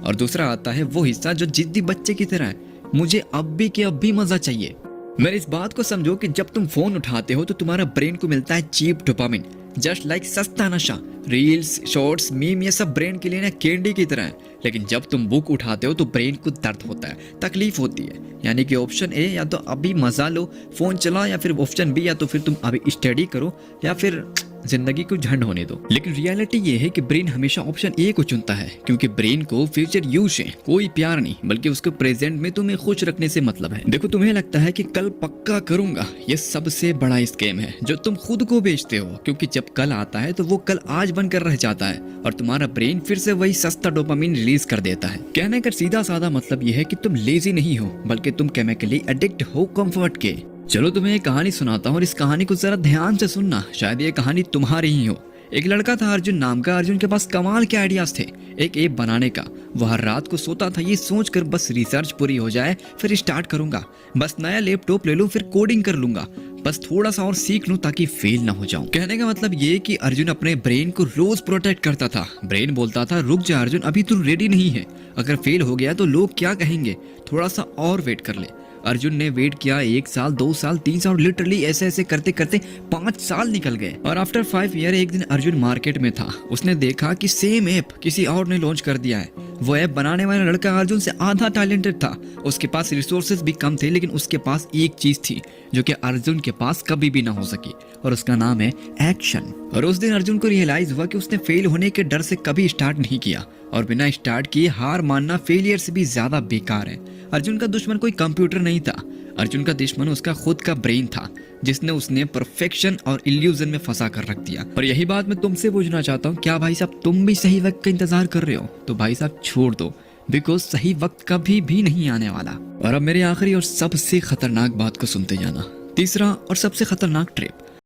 और दूसरा आता है वो हिस्सा जो जिद्दी बच्चे की तरह है, मुझे अब भी के अब भी मजा चाहिए। मेरी इस बात को समझो कि जब तुम फोन उठाते हो तो तुम्हारा ब्रेन को मिलता है चीप डोपामिन, जस्ट लाइक सस्ता नशा। रील्स, शॉर्ट्स, मीम ये सब ब्रेन के लिए ना कैंडी की तरह है। लेकिन जब तुम बुक उठाते हो तो ब्रेन को दर्द होता है, तकलीफ होती है। यानी कि ऑप्शन ए या तो अभी मजा लो, फोन चलाओ, या फिर ऑप्शन बी या तो फिर तुम अभी स्टडी करो या फिर जिंदगी को झंड होने दो। लेकिन रियलिटी ये है कि ब्रेन हमेशा ऑप्शन ए को चुनता है, क्योंकि ब्रेन को फ्यूचर यूज से कोई प्यार नहीं, बल्कि उसको प्रेजेंट में तुम्हें खुश रखने से मतलब है। देखो, तुम्हें लगता है कि कल पक्का करूंगा, ये सबसे बड़ा स्कैम है जो तुम खुद को बेचते हो, क्योंकि जब कल आता है तो वो कल आज बनकर रह जाता है और तुम्हारा ब्रेन फिर से वही सस्ता डोपामिन रिलीज कर देता है। कहने का सीधा साधा मतलब यह है कि तुम लेजी नहीं हो, बल्कि तुम केमिकली एडिक्ट हो कंफर्ट के। चलो तुम्हें एक कहानी सुनाता हूँ और इस कहानी को जरा ध्यान से सुनना, शायद ये कहानी तुम्हारी ही हो। एक लड़का था अर्जुन नाम का। अर्जुन के पास कमाल के आइडियाज थे एक ऐप बनाने का। वह हर रात को सोता था ये सोचकर बस रिसर्च पूरी हो जाए फिर स्टार्ट करूंगा, बस नया लैपटॉप ले लूं फिर कोडिंग कर लूंगा, बस थोड़ा सा और सीख लूं ताकि फेल ना हो जाऊं। कहने का मतलब ये कि अर्जुन अपने ब्रेन को रोज प्रोटेक्ट करता था। ब्रेन बोलता था रुक जा अर्जुन, अभी तू रेडी नहीं है, अगर फेल हो गया तो लोग क्या कहेंगे, थोड़ा सा और वेट कर ले। अर्जुन ने वेट किया 1 साल, 2 साल, 3 साल, लिटरली ऐसे ऐसे करते करते 5 साल निकल गए। और आफ्टर 5 ईयर एक दिन अर्जुन मार्केट में था। उसने देखा कि सेम ऐप किसी और ने लॉन्च कर दिया है। वो ऐप बनाने वाला लड़का अर्जुन से आधा टैलेंटेड था। उसके पास रिसोर्सेज भी कम थे, लेकिन उसके पास एक चीज थी जो कि अर्जुन के पास कभी भी ना हो सकी, और उसका नाम है एक्शन। और उस दिन अर्जुन को रियलाइज हुआ कि उसने फेल होने के डर से कभी स्टार्ट नहीं किया, और बिना स्टार्ट किए हार मानना फेलियर से भी ज्यादा बेकार है। अर्जुन का दुश्मन कोई कंप्यूटर नहीं था, अर्जुन का दुश्मन उसका खुद का ब्रेन था, जिसने उसने परफेक्शन और इल्यूजन में फंसा कर रख दिया। और यही बात मैं तुमसे पूछना चाहता हूँ, क्या भाई साहब तुम भी सही वक्त का इंतजार कर रहे हो? तो भाई साहब छोड़ दो, बिकॉज सही वक्त कभी भी नहीं आने वाला। और अब मेरी आखिरी और सबसे खतरनाक बात को सुनते जाना। तीसरा और सबसे खतरनाक ट्रिप,